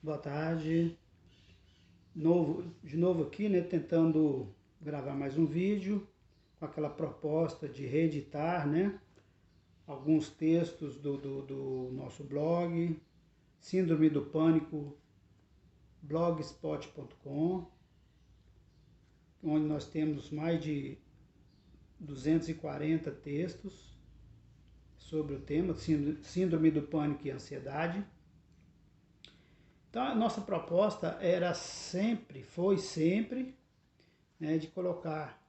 Boa tarde. De novo aqui, né, tentando gravar mais um vídeo com aquela proposta de reeditar, né, alguns textos do nosso blog, Síndrome do Pânico, blogspot.com, onde nós temos mais de 240 textos sobre o tema Síndrome do Pânico e Ansiedade. Então, a nossa proposta foi sempre, né, de colocar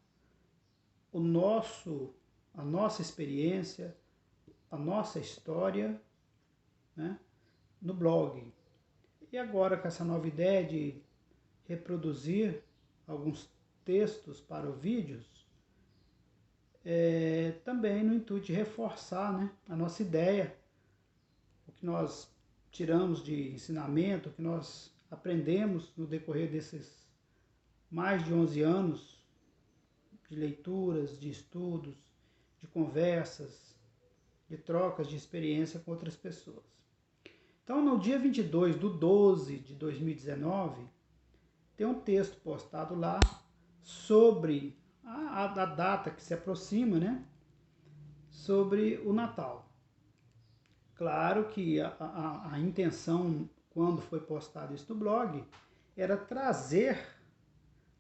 a nossa experiência, a nossa história, né, no blog. E agora, com essa nova ideia de reproduzir alguns textos para os vídeos, também no intuito de reforçar, né, a nossa ideia, o que nós tiramos de ensinamento, que nós aprendemos no decorrer desses mais de 11 anos de leituras, de estudos, de conversas, de trocas de experiência com outras pessoas. Então, no dia 22/12 de 2019, tem um texto postado lá sobre a data que se aproxima, né? Sobre o Natal. Claro que a intenção, quando foi postado isso no blog, era trazer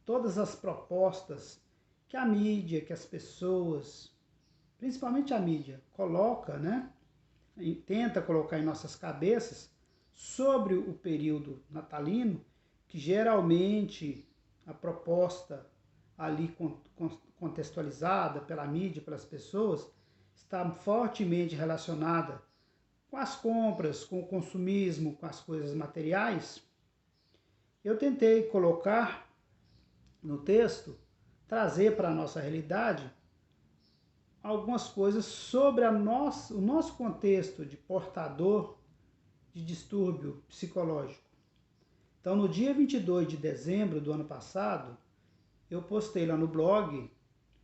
todas as propostas que a mídia, que as pessoas, principalmente a mídia, coloca, né? E tenta colocar em nossas cabeças sobre o período natalino, que geralmente a proposta ali contextualizada pela mídia, pelas pessoas, está fortemente relacionada com as compras, com o consumismo, com as coisas materiais. Eu tentei colocar no texto, trazer para a nossa realidade algumas coisas sobre o nosso contexto de portador de distúrbio psicológico. Então, no dia 22 de dezembro do ano passado, eu postei lá no blog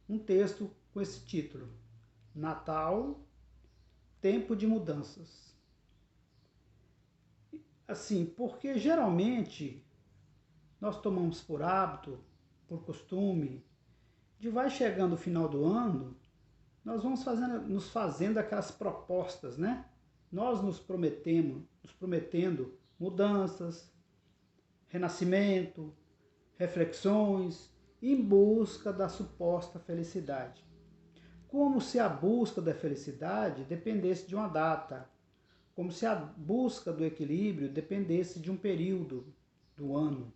um texto com esse título: Natal, Tempo de Mudanças. Assim, porque geralmente nós tomamos por hábito, por costume, de vai chegando o final do ano, nós vamos nos fazendo aquelas propostas, né? Nós nos prometendo mudanças, renascimento, reflexões, em busca da suposta felicidade. Como se a busca da felicidade dependesse de uma data, como se a busca do equilíbrio dependesse de um período do ano,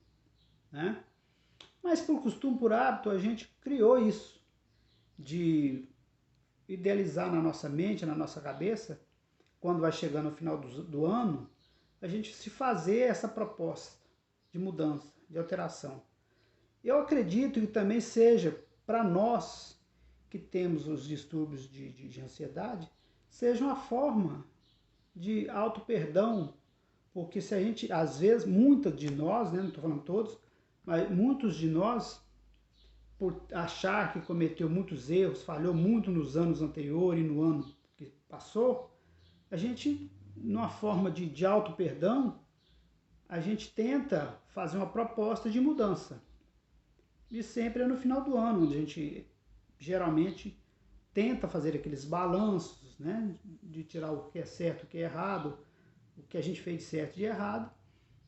né? Mas por costume, por hábito, a gente criou isso, de idealizar na nossa mente, na nossa cabeça, quando vai chegando o final do ano, a gente se fazer essa proposta de mudança, de alteração. Eu acredito que também seja para nós que temos os distúrbios de ansiedade, seja uma forma de auto-perdão, porque se a gente, às vezes, muitos de nós, né, não estou falando todos, mas muitos de nós, por achar que cometeu muitos erros, falhou muito nos anos anteriores e no ano que passou, a gente, numa forma de auto-perdão, a gente tenta fazer uma proposta de mudança. E sempre é no final do ano, onde a gente geralmente tenta fazer aqueles balanços, né, de tirar o que é certo, o que é errado, o que a gente fez de certo e de errado,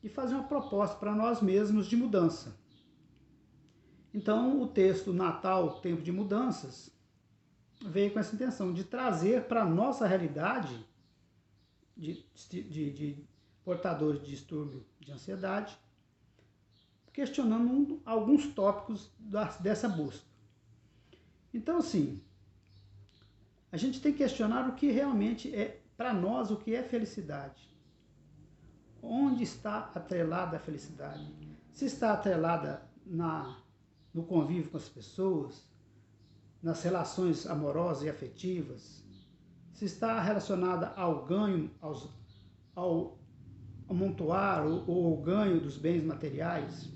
e fazer uma proposta para nós mesmos de mudança. Então, o texto Natal, Tempo de Mudanças, veio com essa intenção de trazer para a nossa realidade de portadores de distúrbio de ansiedade, questionando alguns tópicos dessa busca. Então, assim, a gente tem que questionar o que realmente é, para nós, o que é felicidade. Onde está atrelada a felicidade? Se está atrelada no convívio com as pessoas, nas relações amorosas e afetivas, se está relacionada ao ganho, ao amontoar ou ao ganho dos bens materiais,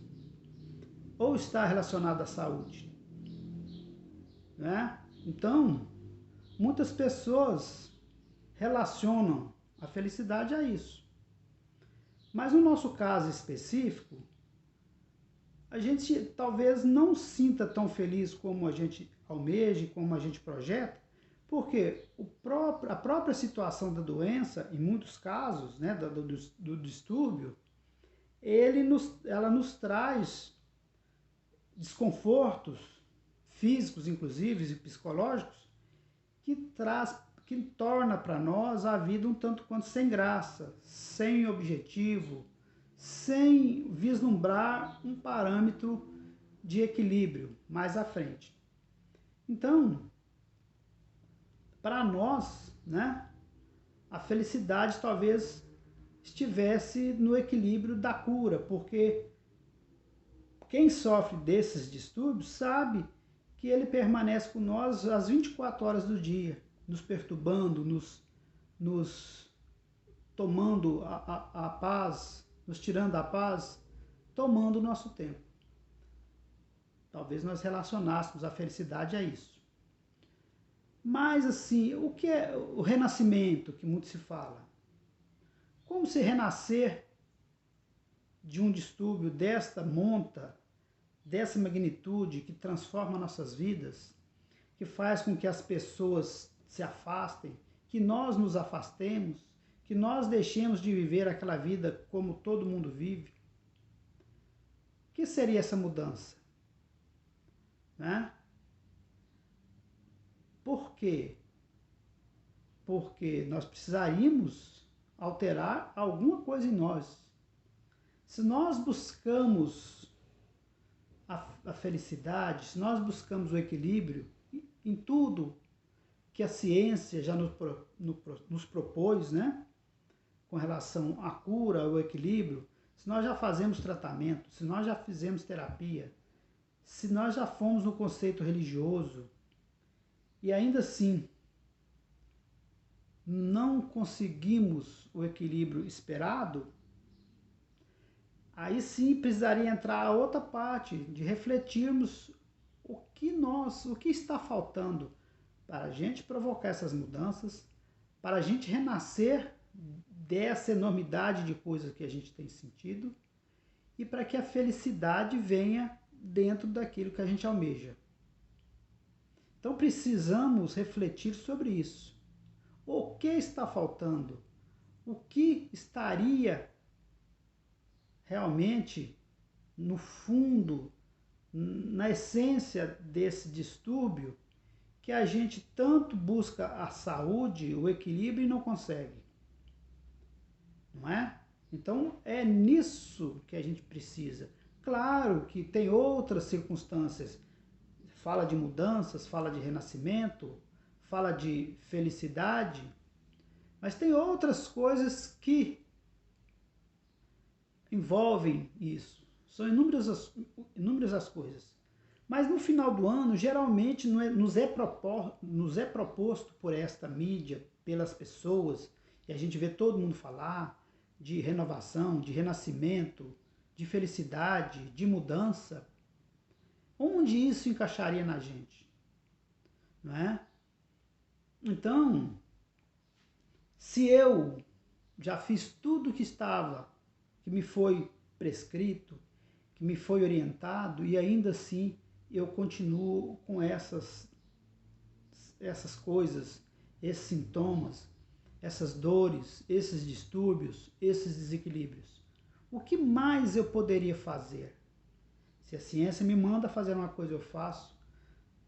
ou está relacionada à saúde, né? Então, muitas pessoas relacionam a felicidade a isso. Mas no nosso caso específico, a gente talvez não sinta tão feliz como a gente almeja, como a gente projeta, porque a própria situação da doença, em muitos casos, né, do distúrbio, ela nos traz desconfortos físicos, inclusive, e psicológicos, que torna para nós a vida um tanto quanto sem graça, sem objetivo, sem vislumbrar um parâmetro de equilíbrio mais à frente. Então, para nós, né, a felicidade talvez estivesse no equilíbrio da cura, porque quem sofre desses distúrbios sabe que ele permanece com nós às 24 horas do dia, nos perturbando, nos tomando a paz, nos tirando a paz, tomando o nosso tempo. Talvez nós relacionássemos a felicidade a isso. Mas assim, o que é o renascimento, que muito se fala? Como se renascer de um distúrbio desta monta, dessa magnitude, que transforma nossas vidas, que faz com que as pessoas se afastem, que nós nos afastemos, que nós deixemos de viver aquela vida como todo mundo vive? O que seria essa mudança? Né? Por quê? Porque nós precisaríamos alterar alguma coisa em nós. Se nós buscamos a felicidade, se nós buscamos o equilíbrio em tudo que a ciência já nos propôs, né? Com relação à cura, ao equilíbrio, se nós já fazemos tratamento, se nós já fizemos terapia, se nós já fomos no conceito religioso e ainda assim não conseguimos o equilíbrio esperado, aí sim precisaria entrar a outra parte de refletirmos o que está faltando para a gente provocar essas mudanças, para a gente renascer dessa enormidade de coisas que a gente tem sentido e para que a felicidade venha dentro daquilo que a gente almeja. Então precisamos refletir sobre isso. O que está faltando? O que estaria realmente no fundo, na essência desse distúrbio, que a gente tanto busca a saúde, o equilíbrio e não consegue? Não é? Então é nisso que a gente precisa. Claro que tem outras circunstâncias. Fala de mudanças, fala de renascimento, fala de felicidade, mas tem outras coisas que envolvem isso. São inúmeras as coisas. Mas no final do ano, geralmente nos é proposto por esta mídia, pelas pessoas, e a gente vê todo mundo falar de renovação, de renascimento, de felicidade, de mudança. Onde isso encaixaria na gente? Não é? Então, se eu já fiz tudo que me foi prescrito, que me foi orientado, e ainda assim eu continuo com essas coisas, esses sintomas, essas dores, esses distúrbios, esses desequilíbrios, o que mais eu poderia fazer? Se a ciência me manda fazer uma coisa, eu faço.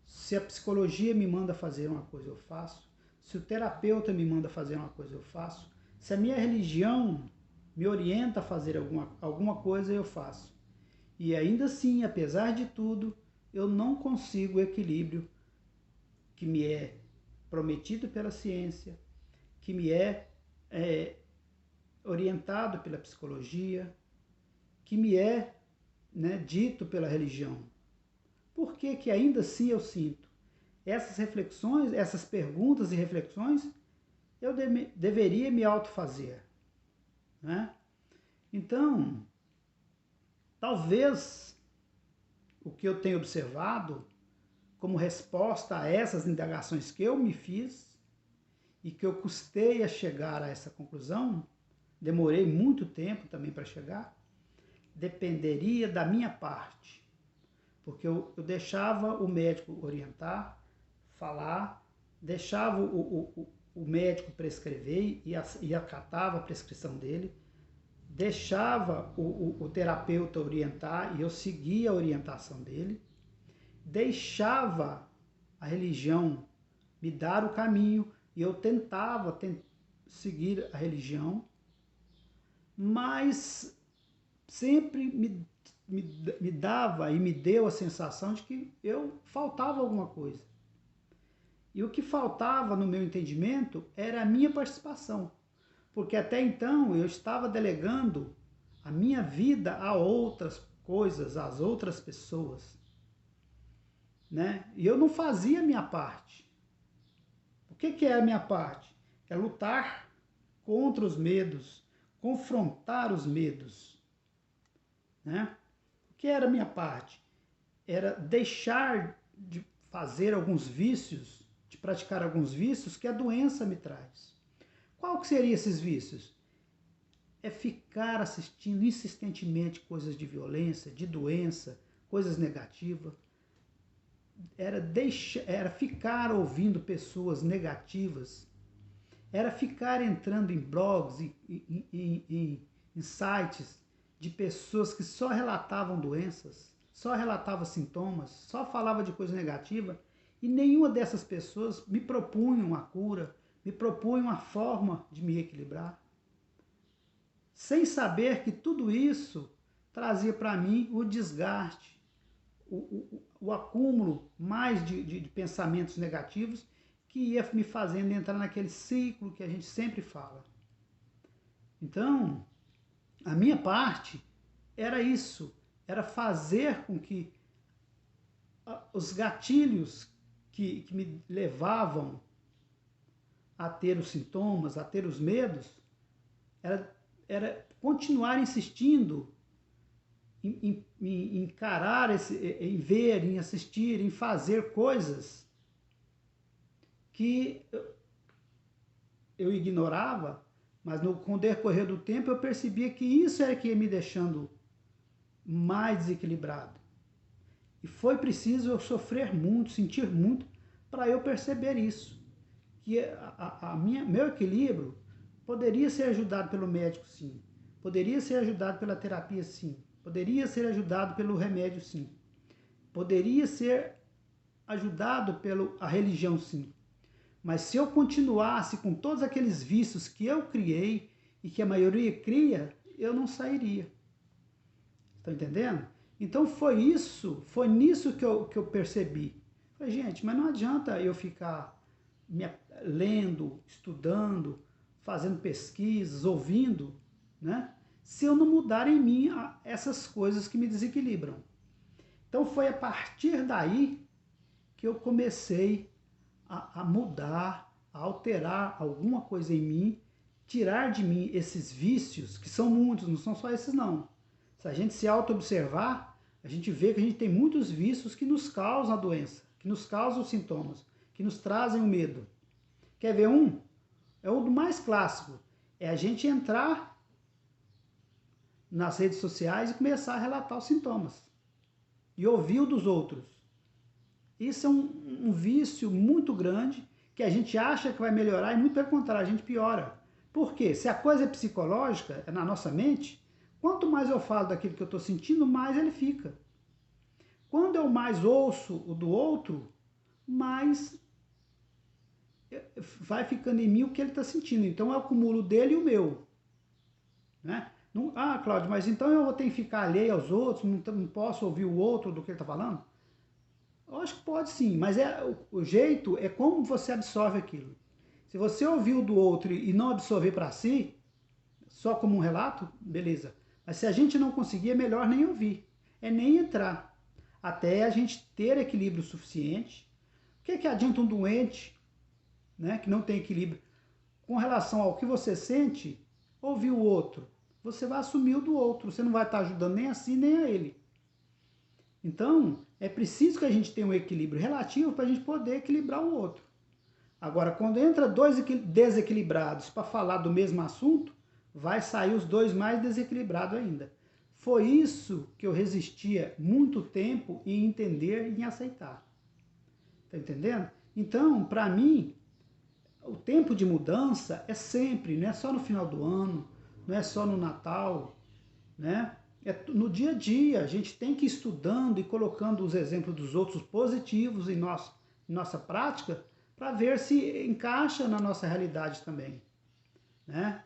Se a psicologia me manda fazer uma coisa, eu faço. Se o terapeuta me manda fazer uma coisa, eu faço. Se a minha religião me orienta a fazer alguma coisa, eu faço. E ainda assim, apesar de tudo, eu não consigo o equilíbrio que me é prometido pela ciência, que me é orientado pela psicologia, que me é, né, dito pela religião. Por que que ainda assim eu sinto? Essas reflexões, essas perguntas e reflexões, eu deveria me autofazer, né? Então, talvez o que eu tenho observado como resposta a essas indagações que eu me fiz e que eu custei a chegar a essa conclusão, demorei muito tempo também para chegar, dependeria da minha parte. Porque eu deixava o médico orientar, falar, deixava o médico prescrever e acatava a prescrição dele, deixava o terapeuta orientar e eu seguia a orientação dele, deixava a religião me dar o caminho e eu tentava seguir a religião, mas sempre me dava e me deu a sensação de que eu faltava alguma coisa. E o que faltava no meu entendimento era a minha participação, porque até então eu estava delegando a minha vida a outras coisas, às outras pessoas, né? E eu não fazia a minha parte. O que é a minha parte? É lutar contra os medos, confrontar os medos, né? O que era a minha parte? Era deixar de fazer alguns vícios, de praticar alguns vícios que a doença me traz. Qual que seriam esses vícios? É ficar assistindo insistentemente coisas de violência, de doença, coisas negativas. Era ficar ouvindo pessoas negativas. Era ficar entrando em blogs, em sites de pessoas que só relatavam doenças, só relatavam sintomas, só falavam de coisa negativa, e nenhuma dessas pessoas me propunham a cura, me propunham a forma de me equilibrar. Sem saber que tudo isso trazia para mim o desgaste, o acúmulo mais de pensamentos negativos que ia me fazendo entrar naquele ciclo que a gente sempre fala. Então, a minha parte era isso, era fazer com que os gatilhos que me levavam a ter os sintomas, a ter os medos, era continuar insistindo em encarar, em ver, em assistir, em fazer coisas que eu ignorava, mas com o decorrer do tempo eu percebia que isso era que ia me deixando mais desequilibrado. E foi preciso eu sofrer muito, sentir muito, para eu perceber isso. Que meu equilíbrio poderia ser ajudado pelo médico, sim. Poderia ser ajudado pela terapia, sim. Poderia ser ajudado pelo remédio, sim. Poderia ser ajudado pela religião, sim. Mas se eu continuasse com todos aqueles vícios que eu criei e que a maioria cria, eu não sairia. Está entendendo? Então foi nisso que eu percebi. Falei, gente, mas não adianta eu ficar lendo, estudando, fazendo pesquisas, ouvindo, né? Se eu não mudar em mim essas coisas que me desequilibram. Então foi a partir daí que eu comecei a mudar, a alterar alguma coisa em mim, tirar de mim esses vícios, que são muitos, não são só esses não. Se a gente se auto-observar, a gente vê que a gente tem muitos vícios que nos causam a doença, que nos causam os sintomas, que nos trazem o medo. Quer ver um? É o mais clássico. É a gente entrar nas redes sociais e começar a relatar os sintomas. E ouvir o dos outros. Isso é um vício muito grande que a gente acha que vai melhorar e muito pelo contrário, a gente piora. Por quê? Se a coisa é psicológica, é na nossa mente, quanto mais eu falo daquilo que eu estou sentindo, mais ele fica. Quando eu mais ouço o do outro, mais vai ficando em mim o que ele está sentindo. Então eu acumulo o dele e o meu. Né? Não, Cláudio, mas então eu vou ter que ficar alheio aos outros, não posso ouvir o outro do que ele está falando? Eu acho que pode sim, mas o jeito é como você absorve aquilo. Se você ouvir o do outro e não absorver para si, só como um relato, beleza. Mas se a gente não conseguir, é melhor nem ouvir, é nem entrar, até a gente ter equilíbrio suficiente. O que adianta um doente, né, que não tem equilíbrio, com relação ao que você sente, ouvir o outro? Você vai assumir o do outro, você não vai estar ajudando nem a si nem a ele. Então, é preciso que a gente tenha um equilíbrio relativo para a gente poder equilibrar o outro. Agora, quando entra dois desequilibrados para falar do mesmo assunto, vai sair os dois mais desequilibrados ainda. Foi isso que eu resistia muito tempo em entender e em aceitar. Tá entendendo? Então, para mim, o tempo de mudança é sempre, não é só no final do ano, não é só no Natal, né? É no dia a dia. A gente tem que ir estudando e colocando os exemplos dos outros positivos em nossa prática para ver se encaixa na nossa realidade também, né?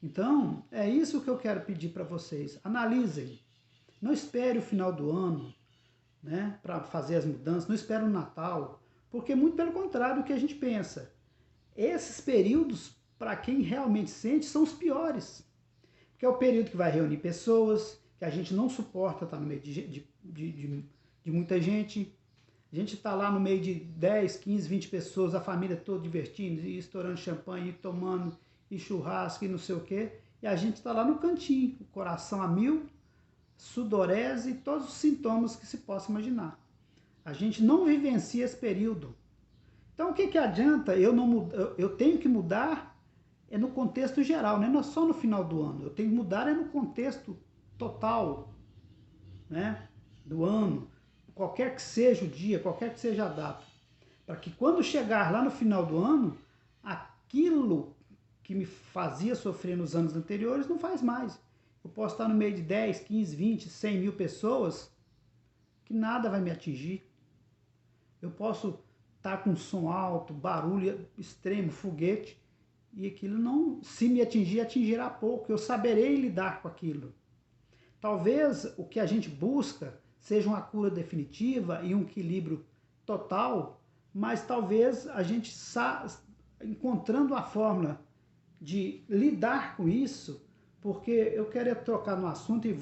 Então, é isso que eu quero pedir para vocês. Analisem. Não espere o final do ano, né, para fazer as mudanças, não espere o Natal, porque muito pelo contrário do que a gente pensa. Esses períodos, para quem realmente sente, são os piores. Porque é o período que vai reunir pessoas, que a gente não suporta estar no meio de muita gente. A gente está lá no meio de 10, 15, 20 pessoas, a família toda divertindo, e estourando champanhe, e tomando, e churrasco, e não sei o quê. E a gente está lá no cantinho, o coração a mil, sudorese e todos os sintomas que se possa imaginar. A gente não vivencia esse período. Então, o que adianta eu tenho que mudar no contexto geral, não é só no final do ano. Eu tenho que mudar no contexto total, né, do ano, qualquer que seja o dia, qualquer que seja a data, para que quando chegar lá no final do ano, aquilo que me fazia sofrer nos anos anteriores não faz mais. Eu posso estar no meio de 10, 15, 20, 100 mil pessoas que nada vai me atingir. Eu posso estar com som alto, barulho extremo, foguete, e aquilo não, se me atingir, atingirá pouco. Eu saberei lidar com aquilo. Talvez o que a gente busca seja uma cura definitiva e um equilíbrio total, mas talvez a gente encontrando a fórmula de lidar com isso, porque eu quero trocar no assunto e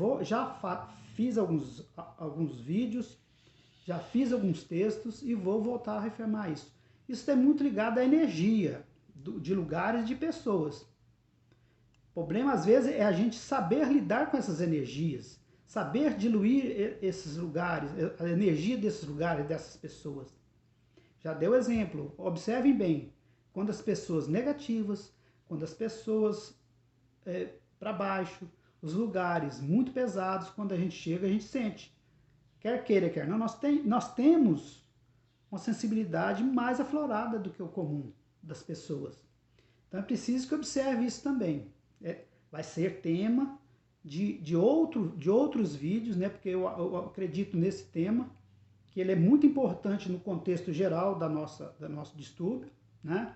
fiz alguns vídeos, já fiz alguns textos e vou voltar a reafirmar isso. Isso é muito ligado à energia de lugares e de pessoas. O problema, às vezes, é a gente saber lidar com essas energias, saber diluir esses lugares, a energia desses lugares, dessas pessoas. Já deu exemplo, observem bem, quando as pessoas negativas, quando as pessoas para baixo, os lugares muito pesados, quando a gente chega, a gente sente. Quer queira, quer não, nós temos uma sensibilidade mais aflorada do que o comum das pessoas. Então é preciso que observe isso também. Vai ser tema de outros vídeos, né? Porque eu acredito nesse tema, que ele é muito importante no contexto geral do nosso distúrbio, né?